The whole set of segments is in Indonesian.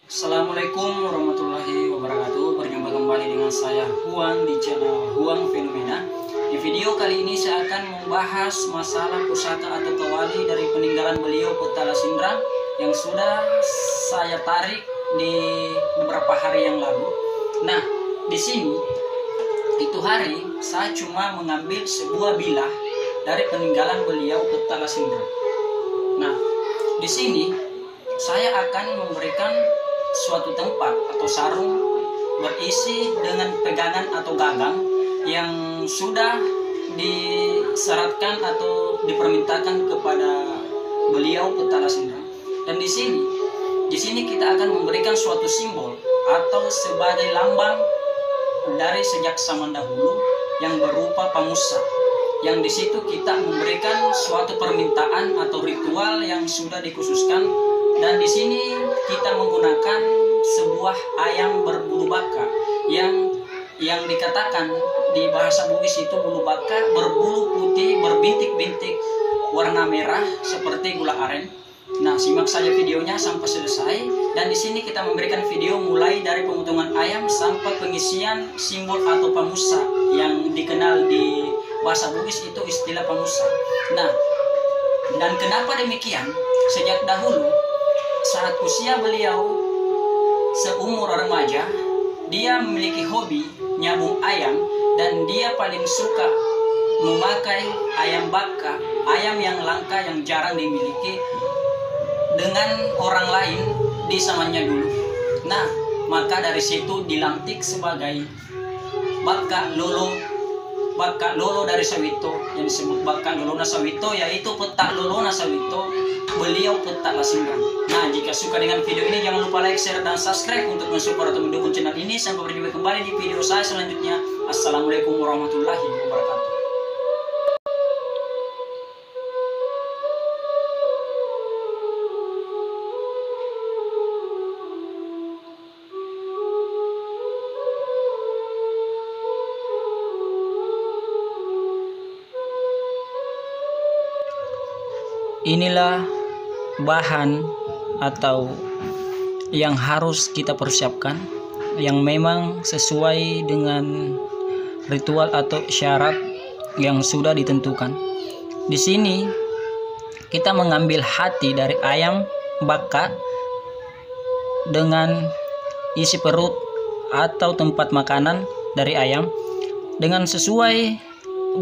Assalamualaikum warahmatullahi wabarakatuh. Berjumpa kembali dengan saya Huang di channel Huang Fenomena. Di video kali ini saya akan membahas masalah pusaka atau kawali dari peninggalan beliau Peta Lasindra yang sudah saya tarik di beberapa hari yang lalu. Nah, di sini itu hari saya cuma mengambil sebuah bilah dari peninggalan beliau Peta Lasindra. Nah, di sini saya akan memberikan suatu tempat atau sarung berisi dengan pegangan atau gagang yang sudah disyaratkan atau dipermintakan kepada beliau Peta Lasindra. Dan di sini kita akan memberikan suatu simbol atau sebagai lambang dari sejak zaman dahulu yang berupa pamusa. Yang di situ kita memberikan suatu permintaan atau ritual yang sudah dikhususkan. Dan di sini kita menggunakan sebuah ayam berbulu baka yang dikatakan di bahasa Bugis itu bulu baka berbulu putih berbintik-bintik warna merah seperti gula aren. Nah, simak saja videonya sampai selesai. Dan di sini kita memberikan video mulai dari pemotongan ayam sampai pengisian simbol atau pamusa yang dikenal di bahasa Bugis itu istilah pamusa. Nah, dan kenapa demikian? Sejak dahulu saat usia beliau seumur remaja, dia memiliki hobi nyabung ayam dan dia paling suka memakai ayam baka, ayam yang langka yang jarang dimiliki dengan orang lain di zamannya dulu. Nah, maka dari situ dilantik sebagai baka lolo dari Sawito, yang disebut baka lolo Sawito, yaitu Peta Lolo Sawito beliau Peta Lasindra. Nah, jika suka dengan video ini jangan lupa like, share, dan subscribe untuk mensupport atau mendukung channel ini. Sampai berjumpa kembali di video saya selanjutnya. Assalamualaikum warahmatullahi wabarakatuh. Inilah bahan atau yang harus kita persiapkan, yang memang sesuai dengan ritual atau syarat yang sudah ditentukan. Di sini kita mengambil hati dari ayam baka dengan isi perut atau tempat makanan dari ayam dengan sesuai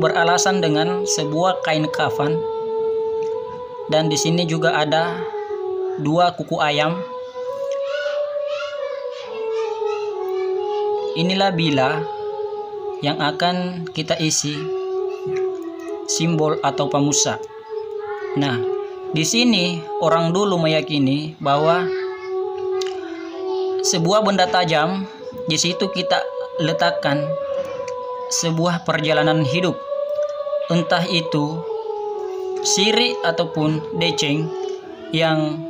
beralasan dengan sebuah kain kafan. Dan di sini juga ada 2 kuku ayam. Inilah bila yang akan kita isi simbol atau pamusa. Nah, di sini orang dulu meyakini bahwa sebuah benda tajam di situ kita letakkan sebuah perjalanan hidup, entah itu siri ataupun deceng, yang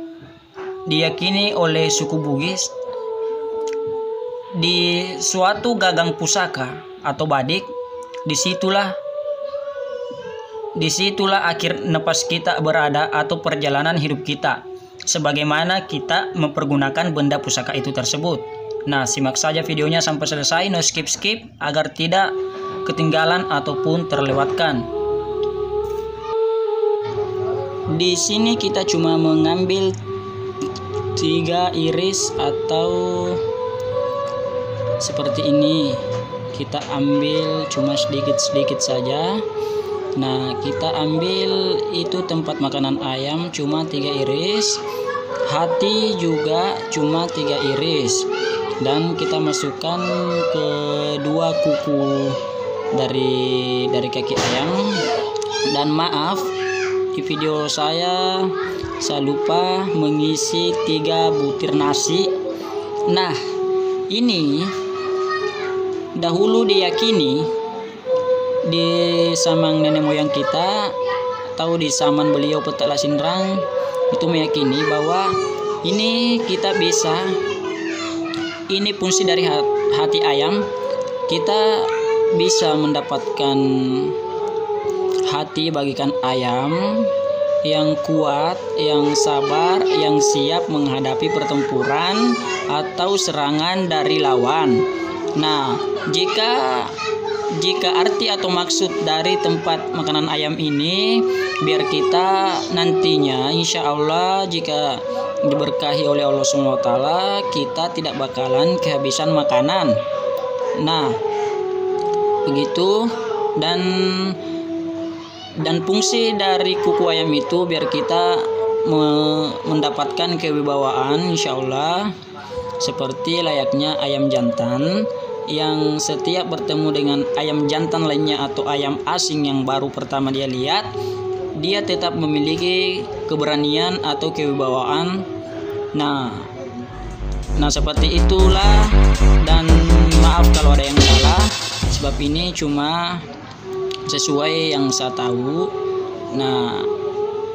diyakini oleh suku Bugis di suatu gagang pusaka atau badik. Disitulah akhir napas kita berada atau perjalanan hidup kita, sebagaimana kita mempergunakan benda pusaka itu tersebut. Nah, simak saja videonya sampai selesai, no skip agar tidak ketinggalan ataupun terlewatkan. Di sini kita cuma mengambil 3 iris atau seperti ini. Kita ambil cuma sedikit saja. Nah, kita ambil itu tempat makanan ayam cuma 3 iris. Hati juga cuma 3 iris. Dan kita masukkan ke 2 kuku dari kaki ayam. Dan maaf, di video saya lupa mengisi 3 butir nasi. Nah, ini dahulu diyakini di zaman nenek moyang kita atau di zaman beliau Peta Lasindra itu meyakini bahwa ini kita bisa, ini fungsi dari hati ayam, kita bisa mendapatkan hati bagikan ayam yang kuat, yang sabar, yang siap menghadapi pertempuran atau serangan dari lawan. Nah, jika arti atau maksud dari tempat makanan ayam ini, biar kita nantinya insya Allah jika diberkahi oleh Allah SWT, kita tidak bakalan kehabisan makanan. Nah, begitu. Dan fungsi dari kuku ayam itu biar kita mendapatkan kewibawaan insya Allah, seperti layaknya ayam jantan yang setiap bertemu dengan ayam jantan lainnya atau ayam asing yang baru pertama dia lihat, dia tetap memiliki keberanian atau kewibawaan. Nah seperti itulah, dan maaf kalau ada yang salah, sebab ini cuma sesuai yang saya tahu. Nah,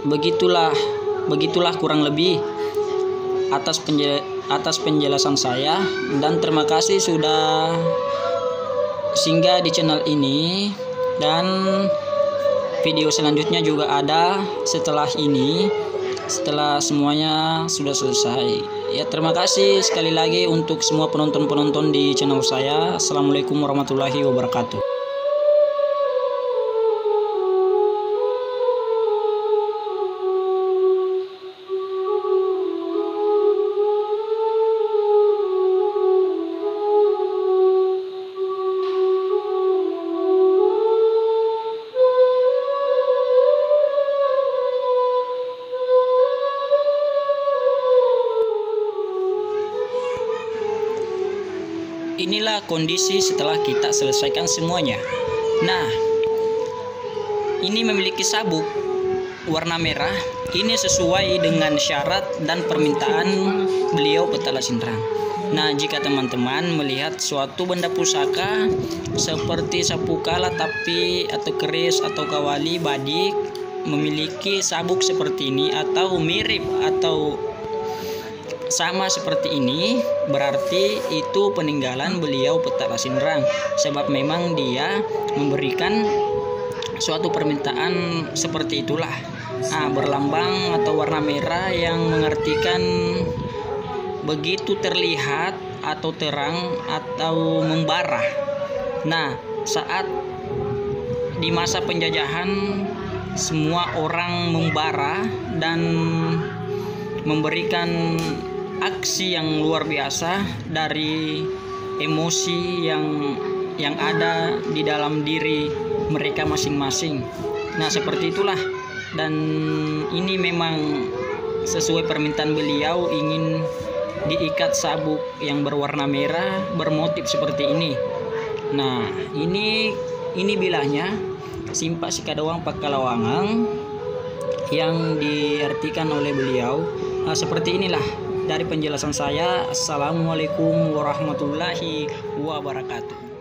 begitulah kurang lebih atas penjelasan saya, dan terima kasih sudah singgah di channel ini, dan video selanjutnya juga ada setelah ini, setelah semuanya sudah selesai. Ya, terima kasih sekali lagi untuk semua penonton di channel saya. Assalamualaikum warahmatullahi wabarakatuh. Inilah kondisi setelah kita selesaikan semuanya. Nah, ini memiliki sabuk warna merah. Ini sesuai dengan syarat dan permintaan beliau Petala Sindrang. Nah, jika teman-teman melihat suatu benda pusaka seperti sapu kala, tapi atau keris atau kawali badik memiliki sabuk seperti ini atau mirip atau sama seperti ini, berarti itu peninggalan beliau Petala Sindrang, sebab memang dia memberikan suatu permintaan seperti itulah. Nah, berlambang atau warna merah yang mengartikan begitu terlihat atau terang atau membara. Nah, saat di masa penjajahan semua orang membara dan memberikan aksi yang luar biasa dari emosi yang ada di dalam diri mereka masing-masing. Nah, seperti itulah, dan ini memang sesuai permintaan beliau, ingin diikat sabuk yang berwarna merah bermotif seperti ini. Nah, ini bilahnya Simpak Sikadawang Pakalawangang yang diartikan oleh beliau. Nah, seperti inilah dari penjelasan saya. Assalamualaikum warahmatullahi wabarakatuh.